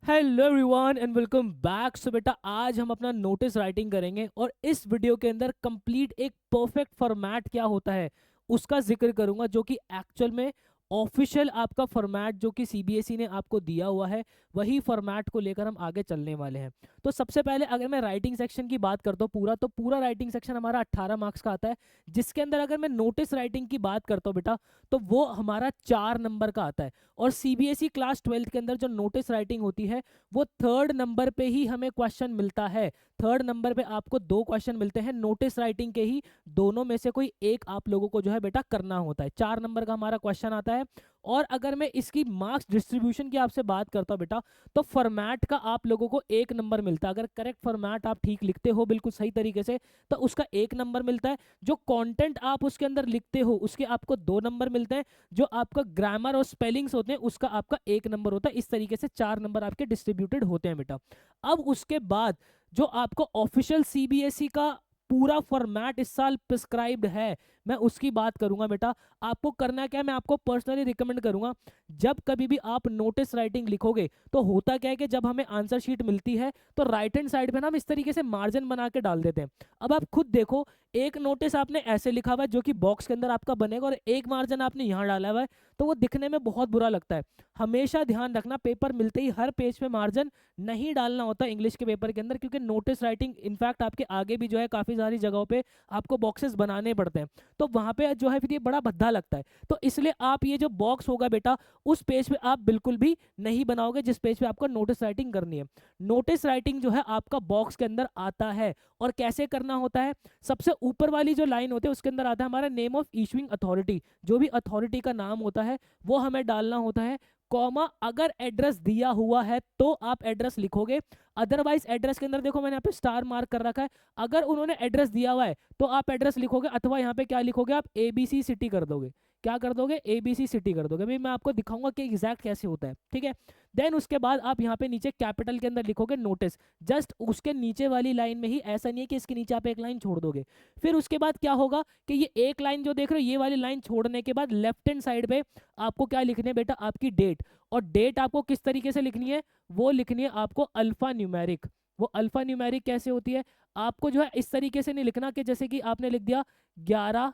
Hello everyone and welcome back. So बेटा आज हम अपना नोटिस राइटिंग करेंगे और इस वीडियो के अंदर कंप्लीट एक परफेक्ट फॉर्मेट क्या होता है उसका जिक्र करूंगा, जो कि एक्चुअल में ऑफिशियल आपका फॉर्मेट जो कि सीबीएसई ने आपको दिया हुआ है, वही फॉर्मेट को लेकर हम आगे चलने वाले हैं। तो सबसे पहले अगर मैं राइटिंग सेक्शन की बात करता हूँ तो पूरा राइटिंग सेक्शन हमारा 18 मार्क्स का आता है, जिसके अंदर अगर मैं नोटिस राइटिंग की बात करता हूँ बेटा तो वो हमारा 4 नंबर का आता है। और सीबीएसई क्लास 12 के अंदर जो नोटिस राइटिंग होती है वो थर्ड नंबर पे ही हमें क्वेश्चन मिलता है। थर्ड नंबर पे आपको 2 क्वेश्चन मिलते हैं नोटिस राइटिंग के ही, दोनों में से कोई एक आप लोगों को जो है बेटा करना होता है। 4 नंबर का हमारा क्वेश्चन आता है। और अगर मैं इसकी मार्क्स डिस्ट्रीब्यूशन की आपसे बात करता हूँ बेटा, तो फॉर्मेट का आप लोगों को 1 नंबर मिलता है। अगर करेक्ट फॉर्मेट आप ठीक लिखते हो बिल्कुल सही तरीके से तो उसका 1 नंबर मिलता है। जो कंटेंट आप उसके अंदर लिखते हो उसके आपको 2 नंबर मिलते हैं। जो आपका ग्रामर और स्पेलिंग्स होते हैं उसका आपका 1 नंबर होता है। इस तरीके से 4 नंबर आपके डिस्ट्रीब्यूटेड होते हैं बेटा। अब उसके बाद जो आपको ऑफिशियल सीबीएसई का पूरा फॉर्मेट इस साल प्रिस्क्राइब्ड है, मैं उसकी बात करूंगा बेटा। आपको करना क्या है, मैं आपको पर्सनली रिकमेंड करूंगा, जब कभी भी आप नोटिस राइटिंग लिखोगे तो होता क्या है कि जब हमें आंसर शीट मिलती है तो राइट हैंड साइड पे ना हम इस तरीके से मार्जिन बना के डाल देते हैं। अब आप खुद देखो, एक नोटिस आपने ऐसे लिखा हुआ है जो कि बॉक्स के अंदर आपका बनेगा, और एक मार्जिन आपने यहाँ डाला हुआ है, तो वो दिखने में बहुत बुरा लगता है। हमेशा ध्यान रखना, पेपर मिलते ही हर पेज पे मार्जिन नहीं डालना होता इंग्लिश के पेपर के अंदर, क्योंकि नोटिस राइटिंग इनफैक्ट आपके आगे भी जो है काफ़ी सारी जगहों पे आपको बॉक्सेस बनाने पड़ते हैं, तो वहाँ पे जो है फिर ये बड़ा भद्दा लगता है। तो इसलिए आप ये जो बॉक्स होगा बेटा उस पेज पे आप बिल्कुल भी नहीं बनाओगे जिस पेज पे आपको नोटिस राइटिंग करनी है। नोटिस राइटिंग जो है आपका बॉक्स के अंदर आता है। और कैसे करना होता है, सबसे ऊपर वाली जो लाइन होती है उसके अंदर आता है हमारा नेम ऑफ इशूइंग अथॉरिटी। जो भी अथॉरिटी का नाम होता है वो हमें डालना होता है, कॉमा अगर एड्रेस दिया हुआ है तो आप एड्रेस लिखोगे। अदरवाइज एड्रेस के अंदर देखो मैंने यहाँ पे स्टार मार्क कर रखा है, अगर उन्होंने एड्रेस दिया हुआ है तो आप एड्रेस लिखोगे, अथवा यहाँ पे क्या लिखोगे, आप एबीसी सिटी कर दोगे। क्या कर दोगे, एबीसी सिटी कर दोगे। भाई मैं आपको दिखाऊंगा कि एग्जैक्ट कैसे होता है, ठीक है। देन उसके बाद आप यहाँ पे नीचे कैपिटल के अंदर लिखोगे नोटिस, जस्ट उसके नीचे वाली लाइन में ही, ऐसा नहीं है कि इसके नीचे आप एक लाइन छोड़ दोगे। फिर उसके बाद क्या होगा कि ये एक लाइन जो देख रहे हो, ये वाली लाइन छोड़ने के बाद लेफ्ट हैंड साइड पे आपको क्या लिखनी है बेटा, आपकी डेट। और डेट आपको किस तरीके से लिखनी है, वो लिखनी है आपको अल्फा न्यूमेरिक। वो अल्फा न्यूमेरिक कैसे होती है, आपको जो है इस तरीके से नहीं लिखना कि जैसे कि आपने लिख दिया 11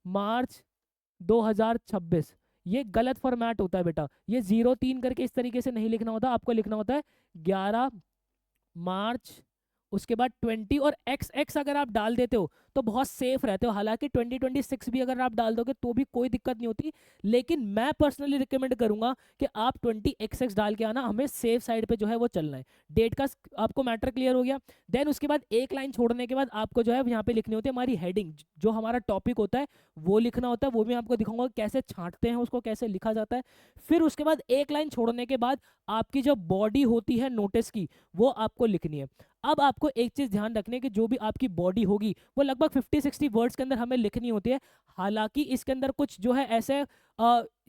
मार्च 2026। ये गलत फॉर्मेट होता है बेटा। ये 03 करके इस तरीके से नहीं लिखना होता, आपको लिखना होता है 11 मार्च, उसके बाद 20 और एक्स एक्स अगर आप डाल देते हो तो बहुत सेफ रहते हो। हालांकि 2026 भी अगर आप डाल दोगे तो भी कोई दिक्कत नहीं होती, लेकिन मैं पर्सनली रिकमेंड करूंगा कि आप 20XX डाल के आना, हमें सेफ साइड पे जो है वो चलना है। डेट का आपको मैटर क्लियर हो गया। देन उसके बाद एक लाइन छोड़ने के बाद आपको जो है यहाँ पे लिखनी होती है हमारी हेडिंग, जो हमारा टॉपिक होता है वो लिखना होता है। वो भी आपको दिखाऊंगा कैसे छांटते हैं उसको, कैसे लिखा जाता है। फिर उसके बाद एक लाइन छोड़ने के बाद आपकी जो बॉडी होती है नोटिस की वो आपको लिखनी है। अब आपको एक चीज ध्यान रखने की, जो भी आपकी बॉडी होगी वो लगभग 50-60 वर्ड्स के अंदर हमें लिखनी होती है। हालांकि इसके अंदर कुछ जो है ऐसे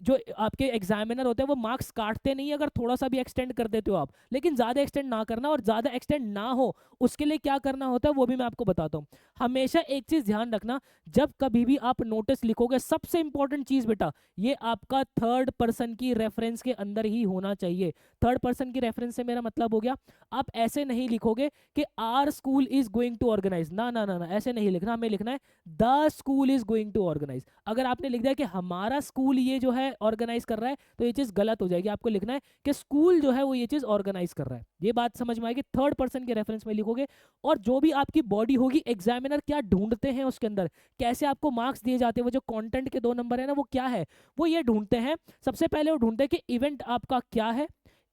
जो आपके एग्जामिनर होते हैं वो मार्क्स काटते नहीं अगर थोड़ा सा भी एक्सटेंड कर देते हो आप, लेकिन ज्यादा एक्सटेंड ना करना। और ज्यादा एक्सटेंड ना हो उसके लिए क्या करना होता है वो भी मैं आपको बताता हूँ। हमेशा एक चीज ध्यान रखना, जब कभी भी आप नोटिस लिखोगे, सबसे इंपॉर्टेंट चीज बेटा, ये आपका थर्ड पर्सन की रेफरेंस के अंदर ही होना चाहिए। थर्ड पर्सन की रेफरेंस से मेरा मतलब हो गया, आप ऐसे नहीं लिखोगे कि our school is going to organise, ना ना ना ना, ऐसे नहीं लिखना। हमें लिखना है the school is going to organise. अगर आपने लिख दिया कि हमारा स्कूल ये जो है ऑर्गेनाइज कर रहा है तो ये चीज गलत हो जाएगी। आपको लिखना है कि स्कूल जो है वो ये चीज ऑर्गेनाइज कर रहा है। ये बात समझ में आएगी, थर्ड पर्सन के रेफरेंस में लिखोगे। और जो भी आपकी बॉडी होगी, एग्जामिनर क्या ढूंढते हैं उसके अंदर, कैसे आपको मार्क्स दिए जाते हैं, वो जो कंटेंट के 2 नंबर है ना वो क्या है, वो ये ढूंढते हैं। सबसे पहले वो ढूंढते हैं कि इवेंट आपका क्या है,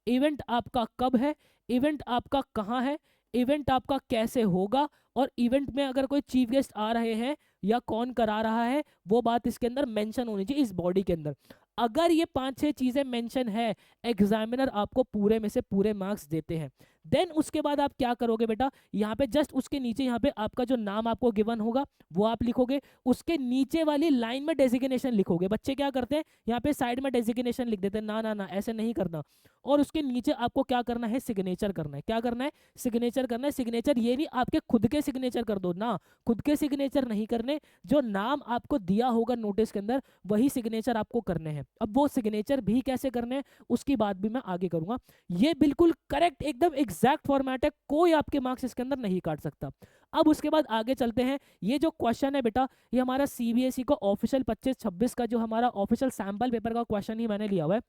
इवेंट आपका कब है, इवेंट आपका कहाँ है, इवेंट आपका कैसे होगा, और इवेंट में अगर कोई चीफ गेस्ट आ रहे हैं या कौन करा रहा है, वो बात इसके अंदर मेंशन होनी चाहिए इस बॉडी के अंदर। अगर ये 5-6 चीजें मेंशन है, एग्जामिनर आपको पूरे में से पूरे मार्क्स देते हैं। देन उसके बाद आप क्या करोगे बेटा, यहाँ पे जस्ट उसके नीचे यहाँ पे आपका जो नाम आपको गिवन होगा वो आप लिखोगे, उसके नीचे वाली लाइन में डेजिग्नेशन लिखोगे। बच्चे क्या करते हैं, यहाँ पे साइड में डेजिग्नेशन लिख देते हैं, ना ना ना ऐसे नहीं करना। और उसके नीचे आपको क्या करना है, सिग्नेचर करना है। क्या करना है, सिग्नेचर करना है। सिग्नेचर ये नहीं आपके खुद के सिग्नेचर कर दो ना, खुद के सिग्नेचर नहीं करने, जो नाम आपको दिया होगा नोटिस के अंदर वही सिग्नेचर आपको करने हैं। अब वो सिग्नेचर भी कैसे करने हैं उसकी बात भी मैं आगे करूंगा। ये बिल्कुल करेक्ट एकदम एग्जैक्ट फॉर्मेट है, कोई आपके मार्क्स इसके अंदर नहीं काट सकता। अब उसके बाद आगे चलते हैं। ये जो क्वेश्चन है बेटा, ये हमारा सीबीएसई का ऑफिशियल 25-26 का जो हमारा ऑफिशियल सैंपल पेपर का क्वेश्चन ही मैंने लिया हुआ है।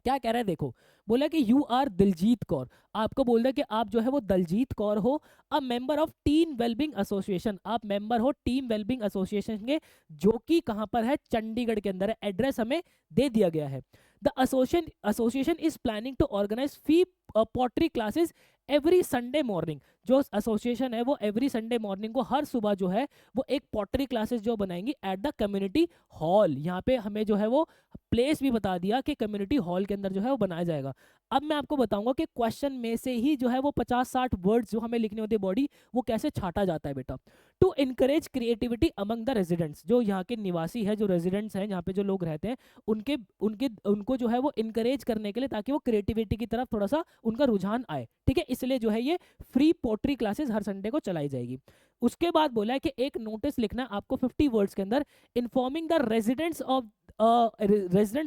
क्या कह रहा है देखो, बोला कि यू आर दिलजीत कौर, आपको बोल रहा है कि आप जो है वो दलजीत कौर हो, a member of team wellbeing association, आप मेंबर हो टीम वेलबिंग एसोसिएशन के, जो कि कहां पर है, चंडीगढ़ के अंदर है। एड्रेस हमें दे दिया गया है। The association is planning to organise free pottery classes every Sunday morning. जो एसोसिएशन है वो एवरी संडे मॉर्निंग को हर सुबह जो है वो एक पॉटरी क्लासेस जो बनाएंगी एट द कम्युनिटी हॉल। यहाँ पे हमें जो है वो प्लेस भी बता दिया कि कम्युनिटी हॉल के अंदर जो है वो बनाया जाएगा। अब मैं आपको बताऊंगा कि क्वेश्चन में से ही जो है वो 50-60 वर्ड्स जो हमें लिखने होते हैं बॉडी, वो कैसे छाटा जाता है बेटा। To encourage creativity among the residents, जो यहाँ के निवासी है, जो रेजिडेंट्स हैं, यहाँ पे जो लोग रहते हैं, उनके उनके उनको जो है वो इनकरेज करने के लिए, ताकि वो क्रिएटिविटी की तरफ थोड़ा सा उनका रुझान आए, ठीक है, इसलिए जो है ये फ्री पोट्री क्लासेस हर संडे को चलाई जाएगी। उसके बाद बोला है कि एक नोटिस लिखना है आपको 50 वर्ड्स के अंदर, informing the residents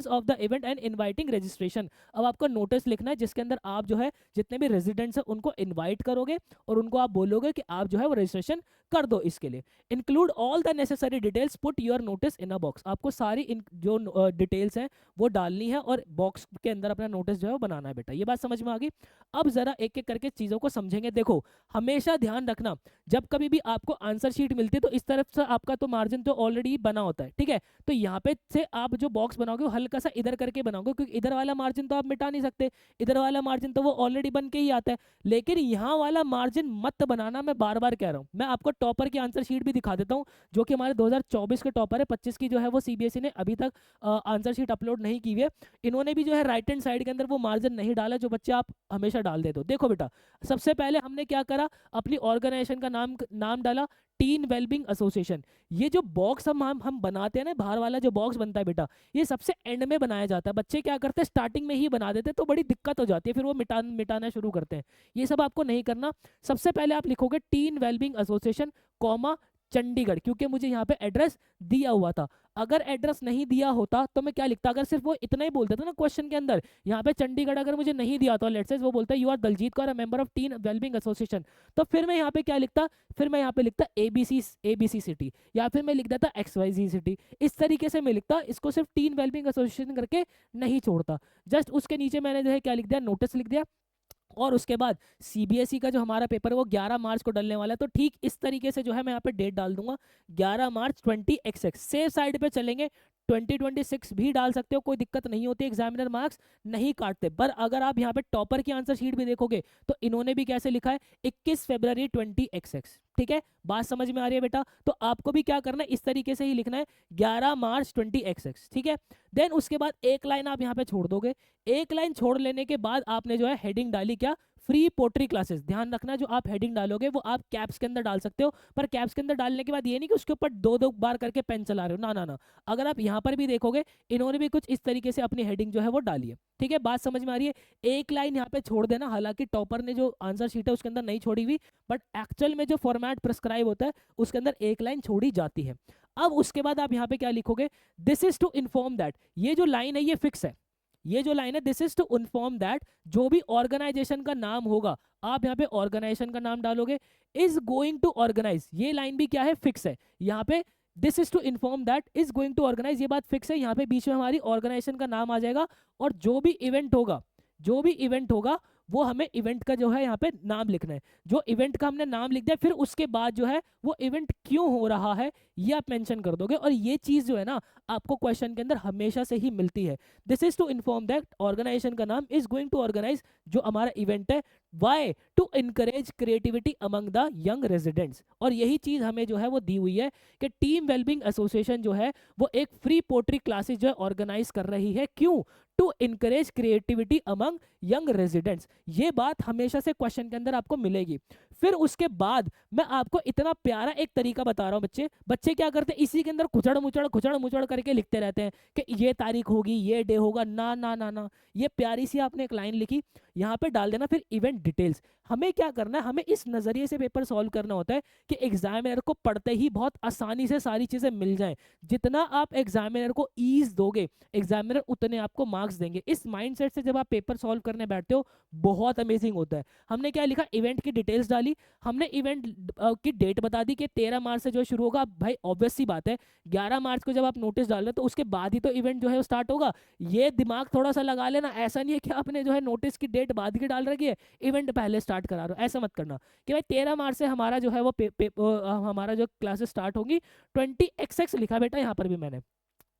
of the event and inviting registration. अब आपको नोटिस लिखना है जिसके अंदर आप जो है जितने भी रेजिडेंट्स हैं उनको इनवाइट करोगे और उनको आप बोलोगे कि आप जो है वो रजिस्ट्रेशन कर दो। इसके लिए include all the necessary details, put your notice in a box, आपको सारी जो डिटेल्स हैं वो डालनी है और बॉक्स के अंदर अपना नोटिस जो है वो बनाना है बेटा। ये बात समझ में आ गई। अब जरा एक एक करके चीजों को समझेंगे। देखो हमेशा ध्यान रखना, जब कभी भी आपको आंसर शीट मिलती है तो इस तरफ से आपका तो मार्जिन तो ऑलरेडी बना होता है, ठीक है, तो यहाँ पे से आप जो बॉक्स बनाओगे वो हल्का सा इधर करके बनाओगे, क्योंकि इधर वाला मार्जिन तो आप मिटा नहीं सकते, इधर वाला मार्जिन तो वो ऑलरेडी बन के ही आता है। लेकिन यहाँ वाला मार्जिन मत बनाना, मैं बार बार कह रहा हूँ। मैं आपको टॉपर की आंसर शीट भी दिखा देता हूँ, जो कि हमारे 2024 के टॉपर है। 25 की जो है वो सीबीएसई ने अभी तक आंसर शीट अपलोड नहीं की हुई है। इन्होंने भी जो है राइट हैंड साइड के अंदर वो मार्जिन नहीं डाला जो बच्चे आप हमेशा डाल देते हो। देखो बेटा, सबसे पहले हमने क्या करा, अपनी ऑर्गेनाइजेशन का नाम डाला, टीन वेलबिंग एसोसिएशन। ये जो बॉक्स हम बनाते हैं ना, बाहर वाला जो बॉक्स बनता है बेटा, ये सबसे एंड में बनाया जाता है। बच्चे क्या करते हैं, स्टार्टिंग में ही बना देते हैं, तो बड़ी दिक्कत हो जाती है, फिर वो मिटाना शुरू करते हैं। ये सब आपको नहीं करना। सबसे पहले आप लिखोगे tin wellbeing association comma Chandigarh, क्योंकि मुझे यहाँ पे एड्रेस दिया हुआ था। अगर एड्रेस नहीं दिया होता तो मैं क्या लिखता, अगर सिर्फ वो इतना ही बोलता था ना क्वेश्चन के अंदर, यहाँ पे चंडीगढ़ अगर मुझे नहीं दिया होता, लेट्स से वो बोलता है you are Daljit Kaur, member of teen wellbeing association, तो फिर मैं यहाँ पे क्या लिखता, फिर मैं यहाँ पे लिखता एबीसी सिटी, या फिर मैं लिख देता XYZ सिटी। इस तरीके से मैं लिखता, इसको सिर्फ टीन वेलबिंग एसोसिएशन करके नहीं छोड़ता। जस्ट उसके नीचे मैंने जो है क्या लिख दिया, नोटिस लिख दिया। और उसके बाद सीबीएसई का जो हमारा पेपर है वो 11 मार्च को डलने वाला है, तो ठीक इस तरीके से जो है मैं यहाँ पे डेट डाल दूंगा 11 मार्च 20XX। सेफ साइड पे चलेंगे, 2026 भी डाल सकते हो, कोई दिक्कत नहीं होती, एग्जामिनर मार्क्स नहीं काटते। पर अगर आप यहाँ पे टॉपर की आंसर शीट भी देखोगे तो इन्होंने भी कैसे लिखा है, 21 फरवरी 20XX। ठीक है, बात समझ में आ रही है बेटा। तो आपको भी क्या करना है, इस तरीके से ही लिखना है 11 मार्च 20XX। ठीक है, देन उसके बाद एक लाइन आप यहाँ पे छोड़ दोगे। एक लाइन छोड़ लेने के बाद आपने जो है हेडिंग डाली क्या, फ्री पोट्री क्लासेस। ध्यान रखना, जो आप हेडिंग डालोगे वो आप कैप्स के अंदर डाल सकते हो, पर कैप्स के अंदर डालने के बाद ये नहीं कि उसके ऊपर दो बार करके पेन चला रहे हो, ना ना ना। अगर आप यहाँ पर भी देखोगे इन्होंने भी कुछ इस तरीके से अपनी हेडिंग जो है वो डाली है। ठीक है, बात समझ में आ रही है। एक लाइन यहाँ पे छोड़ देना, हालांकि टॉपर ने जो आंसर शीट है उसके अंदर नहीं छोड़ी हुई, बट एक्चुअल में जो फॉर्मेट प्रिस्क्राइब होता है उसके अंदर एक लाइन छोड़ी जाती है। अब उसके बाद आप यहाँ पे क्या लिखोगे, this is to inform that, ये जो लाइन है ये फिक्स है, ये जो लाइन है this is to inform that, जो भी ऑर्गेनाइजेशन का नाम होगा आप यहाँ पे ऑर्गेनाइजेशन का नाम डालोगे, इज गोइंग टू ऑर्गेनाइज, ये लाइन भी क्या है, फिक्स है। यहाँ पे this is to inform that is going to organize, ये बात फिक्स है। यहाँ पे बीच में हमारी ऑर्गेनाइजेशन का नाम आ जाएगा, और जो भी इवेंट होगा वो हमें इवेंट का जो है यहाँ पे नाम लिखना है। जो इवेंट का हमने नाम लिख दिया, फिर उसके बाद जो है वो इवेंट क्यों हो रहा है ये आप मेंशन कर दोगे। और ये चीज जो है ना आपको क्वेश्चन के अंदर हमेशा से ही मिलती है। This is to inform that organization का नाम इज गोइंग टू ऑर्गेनाइज, जो हमारा इवेंट है why to encourage creativity among the young residents. और यही चीज हमें जो है वो दी हुई है कि टीम वेलबिंग एसोसिएशन जो है वो एक फ्री पोट्री क्लासेस जो है ऑर्गेनाइज कर रही है। क्यों? To encourage creativity among young residents. ये बात हमेशा से क्वेश्चन के अंदर आपको मिलेगी। फिर उसके बाद मैं आपको इतना प्यारा एक तरीका बता रहा हूँ। बच्चे बच्चे क्या करते हैं, इसी के अंदर खुचड़ मुचड़ करके लिखते रहते हैं कि ये तारीख होगी, ये डे होगा। ना ना ना ना, ये प्यारी सी आपने एक लाइन लिखी, यहाँ पे डाल देना फिर इवेंट डिटेल्स। हमें क्या करना है, हमें इस नजरिए से पेपर सॉल्व करना होता है कि एग्जामिनर को पढ़ते ही बहुत आसानी से सारी चीजें मिल जाएं। जितना आप एग्जामिनर को ईज दोगे, एग्जामिनर उतने आपको मार्क्स देंगे। इस माइंडसेट से जब आप पेपर सॉल्व करने बैठते हो, बहुत अमेजिंग होता है। हमने क्या लिखा, इवेंट की डिटेल्स डाली, हमने इवेंट की डेट बता दी कि 13 मार्च से जो शुरू होगा। भाई ऑब्वियस सी बात है, 11 मार्च को जब आप नोटिस डाल रहे हो तो उसके बाद ही तो इवेंट जो है वो स्टार्ट होगा। ये दिमाग थोड़ा सा लगा लेना। ऐसा नहीं है कि आपने जो है नोटिस की डेट बाद की डाल रखी है, इवेंट पहले स्टार्ट करा रहे हो, ऐसा मत करना कि भाई 13 मार्च से हमारा जो है वो हमारा जो क्लासेस स्टार्ट होंगी। 20XX लिखा बेटा यहाँ पर भी मैंने,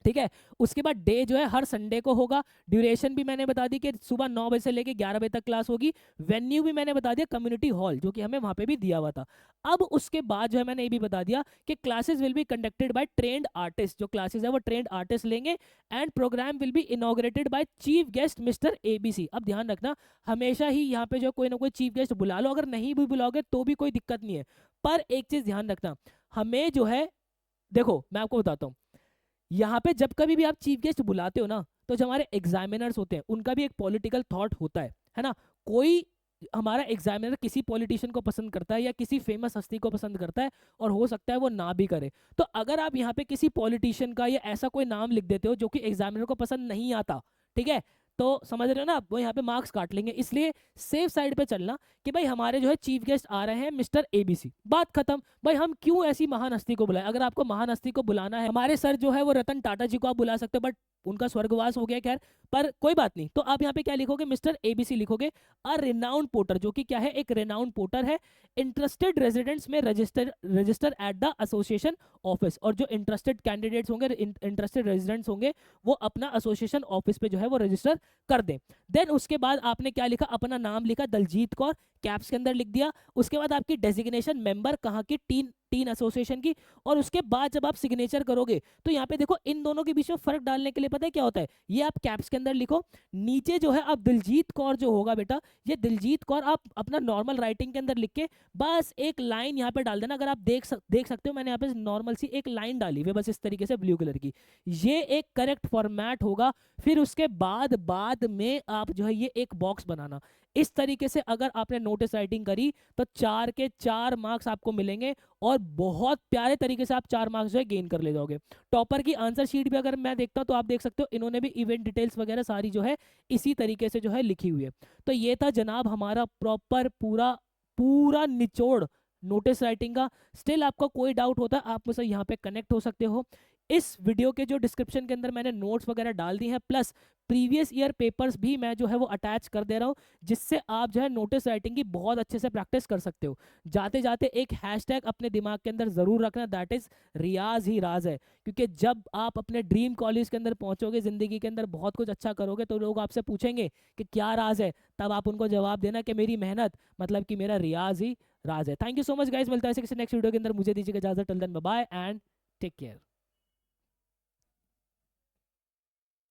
ठीक है। उसके बाद डे जो है हर संडे को होगा। ड्यूरेशन भी मैंने बता दी कि सुबह 9 बजे से लेके 11 बजे तक क्लास होगी। वेन्यू भी मैंने बता दिया, कम्युनिटी हॉल, जो कि हमें वहां पे भी दिया हुआ था। अब उसके बाद जो है मैंने ये भी बता दिया कि classes will be conducted by trained artist. जो क्लासेस है वो ट्रेंड आर्टिस्ट लेंगे and programme will be inaugurated by chief guest mister ABC। अब ध्यान रखना, हमेशा ही यहाँ पे जो कोई ना कोई चीफ गेस्ट बुला लो, अगर नहीं भी बुलाओगे तो भी कोई दिक्कत नहीं है। पर एक चीज ध्यान रखना, हमें जो है, देखो मैं आपको बताता हूँ, यहाँ पे जब कभी भी आप चीफ गेस्ट बुलाते हो ना, तो जो हमारे एग्जामिनर्स होते हैं उनका भी एक पॉलिटिकल थॉट होता है ना। कोई हमारा एग्जामिनर किसी पॉलिटिशियन को पसंद करता है या किसी फेमस हस्ती को पसंद करता है, और हो सकता है वो ना भी करे। तो अगर आप यहाँ पे किसी पॉलिटिशियन का या ऐसा कोई नाम लिख देते हो जो कि एग्जामिनर को पसंद नहीं आता, ठीक है, तो समझ रहे हो ना आप, वो यहाँ पे मार्क्स काट लेंगे। इसलिए सेफ साइड पे चलना कि भाई हमारे जो है चीफ गेस्ट आ रहे हैं मिस्टर ABC, बात खत्म। भाई हम क्यों ऐसी महान हस्ती को बुलाए? अगर आपको महान हस्ती को बुलाना है, हमारे सर जो है वो रतन टाटा जी को आप बुला सकते हो, बट उनका स्वर्गवास हो गया, खैर, पर कोई बात नहीं। तो आप यहाँ पे क्या लिखोगे, मिस्टर ABC लिखोगे। अ रिनाउंड पोर्टर, जो कि क्या है, एक रिनाउंड पोर्टर है। इंटरेस्टेड रेजिडेंट्स में register at the association office. और जो इंटरेस्टेड कैंडिडेट्स होंगे, इंटरेस्टेड रेजिडेंट्स होंगे, वो अपना एसोसिएशन ऑफिस पे जो है वो रजिस्टर कर दें। देन उसके बाद आपने क्या लिखा, अपना नाम लिखा दलजीत कौर, कैप्स के अंदर लिख दिया। उसके बाद आपकी डेजिग्नेशन मेंबर कहाँ की, टीन एसोसिएशन की। और उसके बाद जब आप सिग्नेचर करोगे तो यहाँ पे देखो, इन दोनों के बीच में फर्क डालने के लिए पता है क्या होता है, ये आप कैप्स के अंदर लिखो। नीचे जो है आप दिलजीत कौर जो होगा बेटा, ये दिलजीत कौर आप अपना नॉर्मल राइटिंग के अंदर लिख के बस एक लाइन यहाँ पे डाल देना। अगर आप देख सकते हो, मैंने यहाँ पे नॉर्मल सी एक लाइन डाली हुई है बस इस तरीके से ब्लू कलर की। ये एक करेक्ट फॉर्मेट होगा। फिर उसके बाद में आप जो है ये एक बॉक्स बनाना। इस तरीके से अगर आपने नोटिस राइटिंग करी तो 4 के 4 मार्क्स आपको मिलेंगे, और बहुत प्यारे तरीके से आप 4 मार्क्स जो है गेन कर ले जाओगे। टॉपर की आंसर शीट भी अगर मैं देखता हूं तो आप देख सकते हो, इन्होंने भी इवेंट डिटेल्स वगैरह सारी जो है इसी तरीके से जो है लिखी हुई है। तो ये था जनाब हमारा प्रॉपर पूरा पूरा निचोड़ नोटिस राइटिंग का। स्टिल आपको कोई डाउट होता है, आप मुझसे यहाँ पे कनेक्ट हो सकते हो। इस वीडियो के जो डिस्क्रिप्शन के अंदर मैंने नोट्स वगैरह डाल दी हैं, प्लस प्रीवियस ईयर पेपर्स भी मैं जो है वो अटैच कर दे रहा हूँ, जिससे आप जो है नोटिस राइटिंग की बहुत अच्छे से प्रैक्टिस कर सकते हो। जाते जाते एक हैशटैग अपने दिमाग के अंदर जरूर रखना, दैट इज रियाज ही राज है। क्योंकि जब आप अपने ड्रीम कॉलेज के अंदर पहुंचोगे, जिंदगी के अंदर बहुत कुछ अच्छा करोगे, तो लोग आपसे पूछेंगे कि क्या राज है, तब आप उनको जवाब देना कि मेरी मेहनत, मतलब कि मेरा रियाज ही राज है। Thank you so much guys, मिलता है किसी नेक्स्ट वीडियो के अंदर। मुझे दीजिएगा इजाजत, till then bye bye and take care.